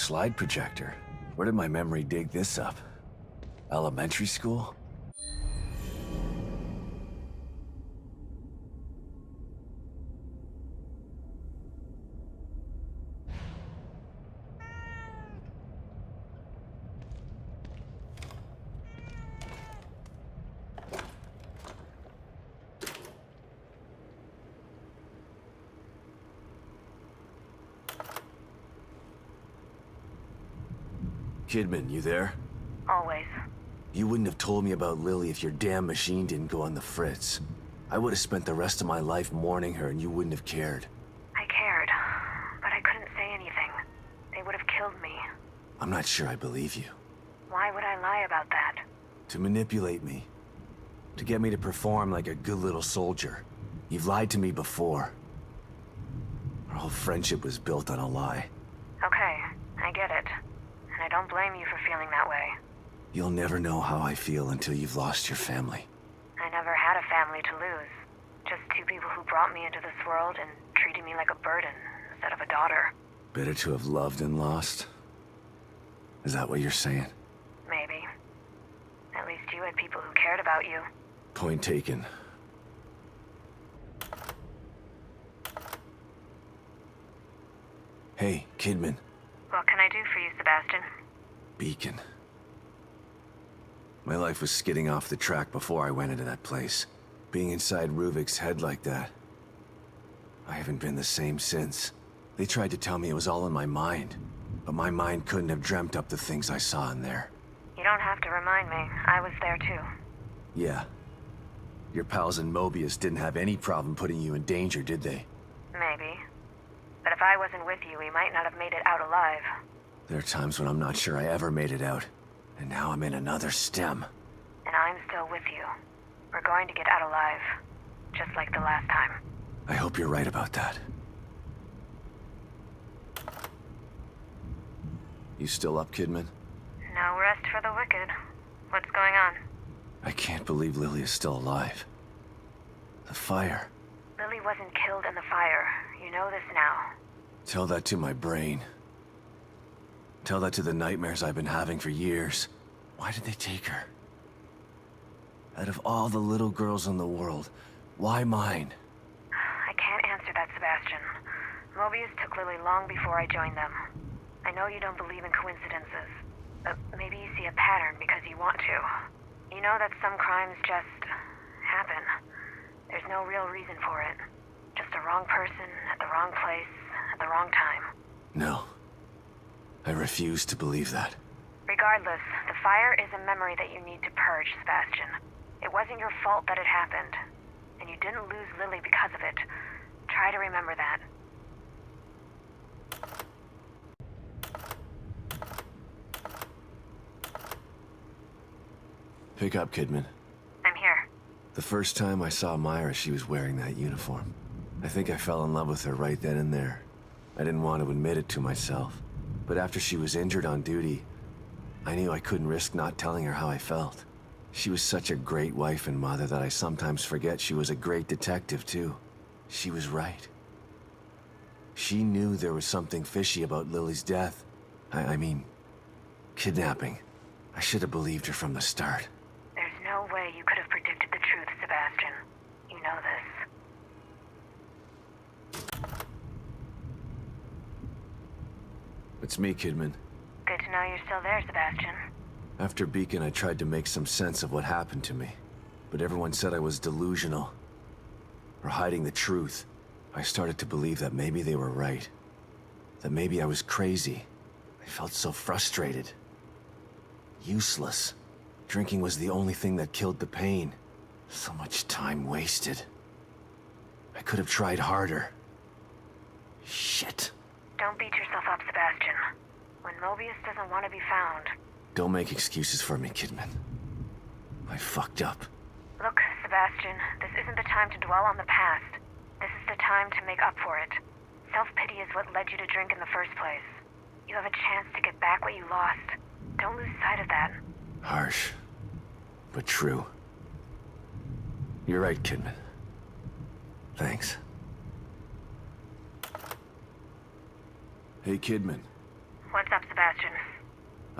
slide projector. Where did my memory dig this up? Elementary school? Kidman, you there? Always. You wouldn't have told me about Lily if your damn machine didn't go on the fritz. I would have spent the rest of my life mourning her and you wouldn't have cared. I cared, but I couldn't say anything. They would have killed me. I'm not sure I believe you. Why would I lie about that? To manipulate me. To get me to perform like a good little soldier. You've lied to me before. Our whole friendship was built on a lie. Okay, I get it. And I don't blame you for feeling that way. You'll never know how I feel until you've lost your family. I never had a family to lose. Just two people who brought me into this world and treated me like a burden instead of a daughter. Better to have loved and lost? Is that what you're saying? Maybe. At least you had people who cared about you. Point taken. Hey, Kidman. What can I do for you, Sebastian? Beacon. My life was skidding off the track before I went into that place. Being inside Ruvik's head like that. I haven't been the same since. They tried to tell me it was all in my mind, but my mind couldn't have dreamt up the things I saw in there. You don't have to remind me. I was there too. Yeah. Your pals in Mobius didn't have any problem putting you in danger, did they? Maybe. But if I wasn't with you, we might not have made it out alive. There are times when I'm not sure I ever made it out. And now I'm in another stem. And I'm still with you. We're going to get out alive. Just like the last time. I hope you're right about that. You still up, Kidman? No rest for the wicked. What's going on? I can't believe Lily is still alive. The fire. Lily wasn't killed in the fire. You know this now. Tell that to my brain. Tell that to the nightmares I've been having for years. Why did they take her? Out of all the little girls in the world, why mine? I can't answer that, Sebastian. Mobius took Lily long before I joined them. I know you don't believe in coincidences, but maybe you see a pattern because you want to. You know that some crimes just happen. There's no real reason for it. Just a wrong person at the wrong place at the wrong time. No. I refuse to believe that. Regardless, the fire is a memory that you need to purge, Sebastian. It wasn't your fault that it happened, and you didn't lose Lily because of it. Try to remember that. Pick up, Kidman. I'm here. The first time I saw Myra, she was wearing that uniform. I think I fell in love with her right then and there. I didn't want to admit it to myself. But after she was injured on duty, I knew I couldn't risk not telling her how I felt. She was such a great wife and mother that I sometimes forget she was a great detective, too. She was right. She knew there was something fishy about Lily's death. I mean, kidnapping. I should have believed her from the start. There's no way you could have predicted the truth, Sebastian. You know this. It's me, Kidman. Good to know you're still there, Sebastian. After Beacon, I tried to make some sense of what happened to me. But everyone said I was delusional. Or hiding the truth. I started to believe that maybe they were right. That maybe I was crazy. I felt so frustrated. Useless. Drinking was the only thing that killed the pain. So much time wasted. I could have tried harder. Shit. Don't beat yourself up, Sebastian. When Mobius doesn't want to be found... Don't make excuses for me, Kidman. I fucked up. Look, Sebastian, this isn't the time to dwell on the past. This is the time to make up for it. Self-pity is what led you to drink in the first place. You have a chance to get back what you lost. Don't lose sight of that. Harsh, but true. You're right, Kidman. Thanks. Hey, Kidman. What's up, Sebastian?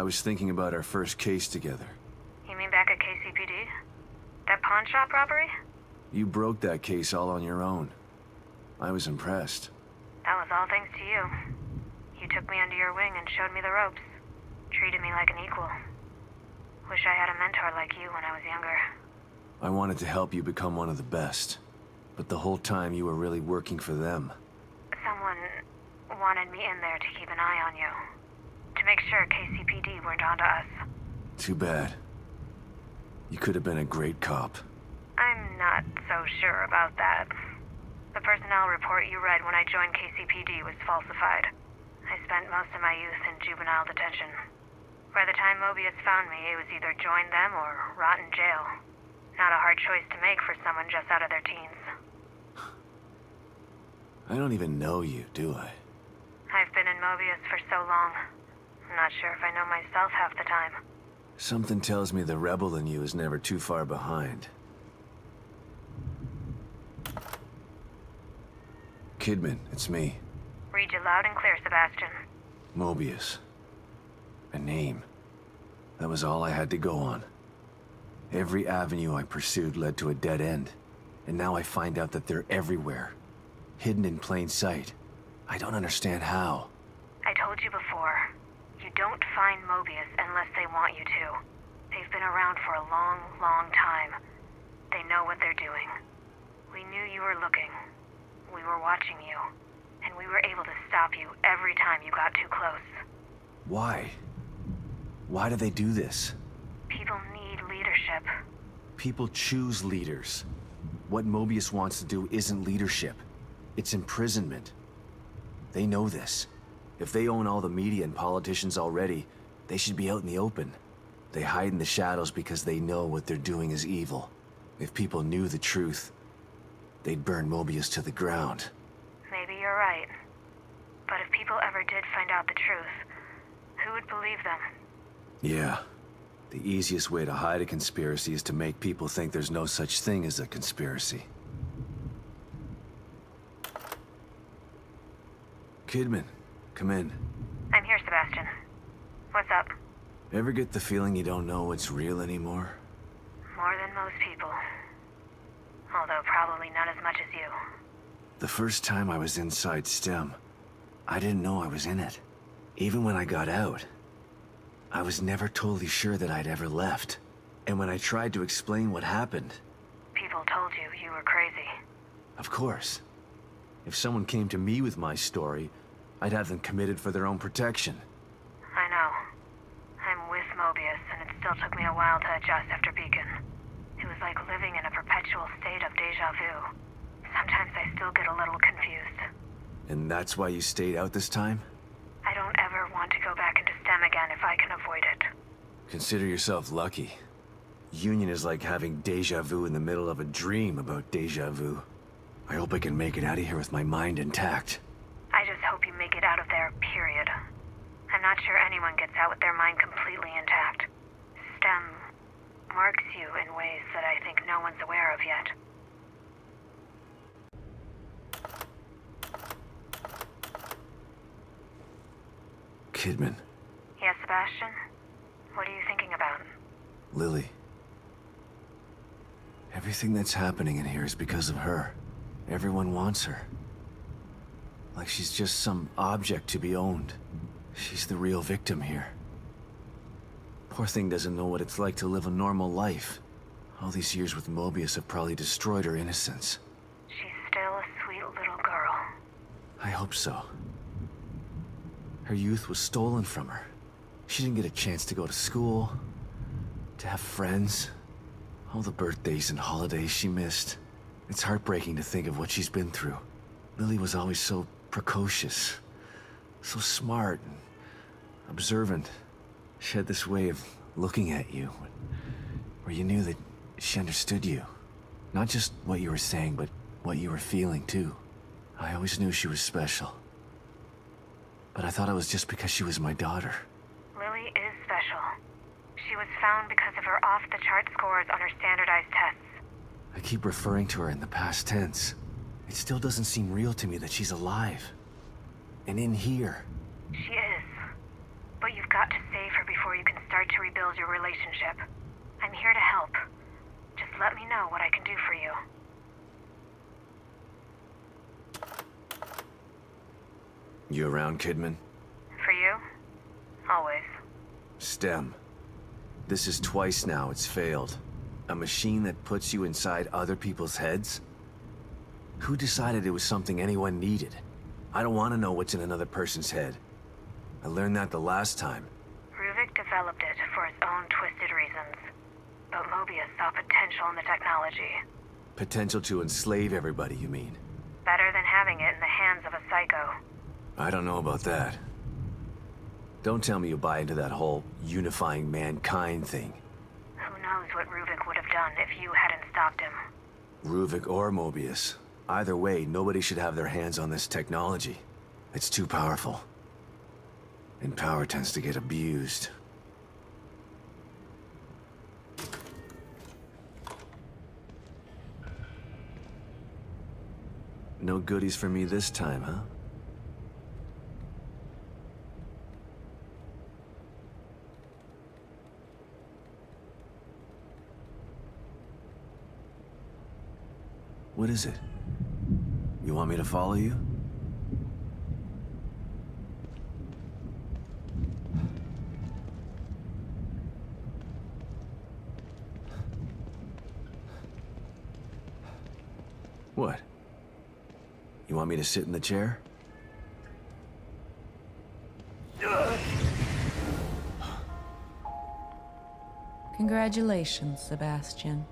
I was thinking about our first case together. You mean back at KCPD? That pawn shop robbery? You broke that case all on your own. I was impressed. That was all thanks to you. You took me under your wing and showed me the ropes. Treated me like an equal. Wish I had a mentor like you when I was younger. I wanted to help you become one of the best. But the whole time you were really working for them. Someone wanted me in there to keep an eye on you. To make sure KCPD weren't onto us. Too bad. You could have been a great cop. I'm not so sure about that. The personnel report you read when I joined KCPD was falsified. I spent most of my youth in juvenile detention. By the time Mobius found me, it was either join them or rot in jail. Not a hard choice to make for someone just out of their teens. I don't even know you, do I? I've been in Mobius for so long. I'm not sure if I know myself half the time. Something tells me the rebel in you is never too far behind. Kidman, it's me. Read you loud and clear, Sebastian. Mobius. A name. That was all I had to go on. Every avenue I pursued led to a dead end. And now I find out that they're everywhere. Hidden in plain sight. I don't understand how. I told you before. You don't find Mobius unless they want you to. They've been around for a long, long time. They know what they're doing. We knew you were looking. We were watching you. And we were able to stop you every time you got too close. Why? Why do they do this? People need leadership. People choose leaders. What Mobius wants to do isn't leadership. It's imprisonment. They know this. If they own all the media and politicians already, they should be out in the open. They hide in the shadows because they know what they're doing is evil. If people knew the truth, they'd burn Mobius to the ground. Maybe you're right. But if people ever did find out the truth, who would believe them? Yeah. The easiest way to hide a conspiracy is to make people think there's no such thing as a conspiracy. Kidman, come in. I'm here, Sebastian. What's up? Ever get the feeling you don't know what's real anymore? More than most people. Although probably not as much as you. The first time I was inside STEM, I didn't know I was in it. Even when I got out, I was never totally sure that I'd ever left. And when I tried to explain what happened... People told you you were crazy. Of course. If someone came to me with my story, I'd have them committed for their own protection. I know. I'm with Mobius, and it still took me a while to adjust after Beacon. It was like living in a perpetual state of deja vu. Sometimes I still get a little confused. And that's why you stayed out this time? I don't ever want to go back into STEM again if I can avoid it. Consider yourself lucky. Union is like having deja vu in the middle of a dream about deja vu. I hope I can make it out of here with my mind intact. I just hope you make it out of there, period. I'm not sure anyone gets out with their mind completely intact. STEM marks you in ways that I think no one's aware of yet. Kidman. Yes, Sebastian? What are you thinking about? Lily. Everything that's happening in here is because of her. Everyone wants her. Like she's just some object to be owned. She's the real victim here. Poor thing doesn't know what it's like to live a normal life. All these years with Mobius have probably destroyed her innocence. She's still a sweet little girl. I hope so. Her youth was stolen from her. She didn't get a chance to go to school, to have friends. All the birthdays and holidays she missed. It's heartbreaking to think of what she's been through. Lily was always so precocious, so smart and observant. She had this way of looking at you, where you knew that she understood you. Not just what you were saying, but what you were feeling too. I always knew she was special. But I thought it was just because she was my daughter. Lily is special. She was found because of her off-the-chart scores on her standardized tests. I keep referring to her in the past tense. It still doesn't seem real to me that she's alive. And in here. She is. But you've got to save her before you spoils your relationship. I'm here to help. Just let me know what I can do for you. You around, Kidman? For you? Always. STEM. This is twice now it's failed. A machine that puts you inside other people's heads? Who decided it was something anyone needed? I don't want to know what's in another person's head. I learned that the last time. Ruvik developed it for his own twisted reasons. But Mobius saw potential in the technology. Potential to enslave everybody, you mean? Better than having it in the hands of a psycho. I don't know about that. Don't tell me you buy into that whole unifying mankind thing. Who knows what Ruvik would have done if you hadn't stopped him. Ruvik or Mobius. Either way, nobody should have their hands on this technology. It's too powerful. And power tends to get abused. No goodies for me this time, huh? What is it? You want me to follow you? What? You want me to sit in the chair? Congratulations, Sebastian.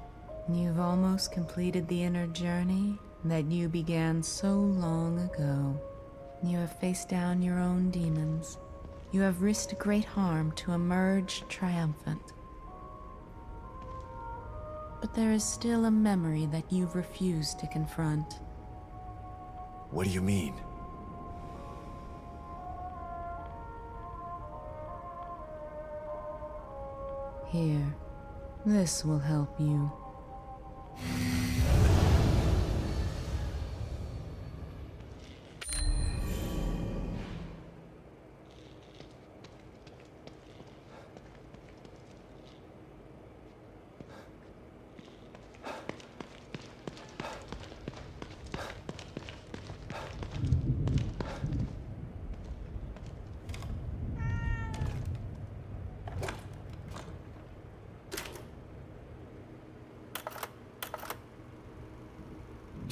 You've almost completed the inner journey that you began so long ago. You have faced down your own demons. You have risked great harm to emerge triumphant. But there is still a memory that you've refused to confront. What do you mean? Here, this will help you.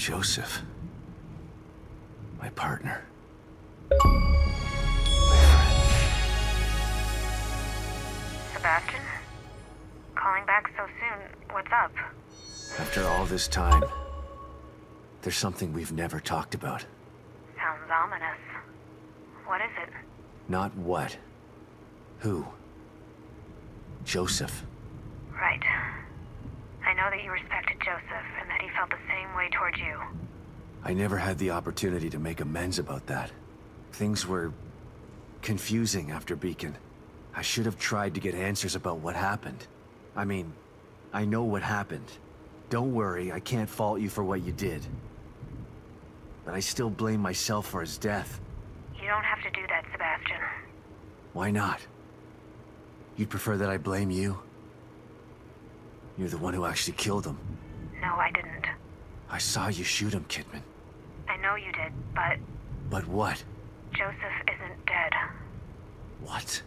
Joseph. My partner. Sebastian? Calling back so soon. What's up? After all this time, there's something we've never talked about. Sounds ominous. What is it? Not what. Who? Joseph. Right. I know that you respected Joseph and that he felt the same way towards you. I never had the opportunity to make amends about that. Things were confusing after Beacon. I should have tried to get answers about what happened. I mean, I know what happened. Don't worry, I can't fault you for what you did. But I still blame myself for his death. You don't have to do that, Sebastian. Why not? You'd prefer that I blame you? You're the one who actually killed him. No, I didn't. I saw you shoot him, Kidman. I know you did, but But what? Joseph isn't dead. What?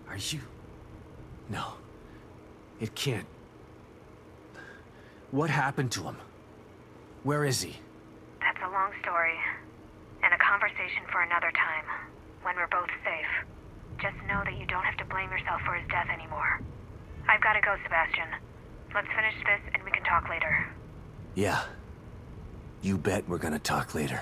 Are you... No. It can't. What happened to him? Where is he? That's a long story, and a conversation for another time, when we're both safe. Just know that you don't have to blame yourself for his death anymore. I've got to go, Sebastian. Let's finish this and we can talk later. Yeah. You bet we're gonna talk later.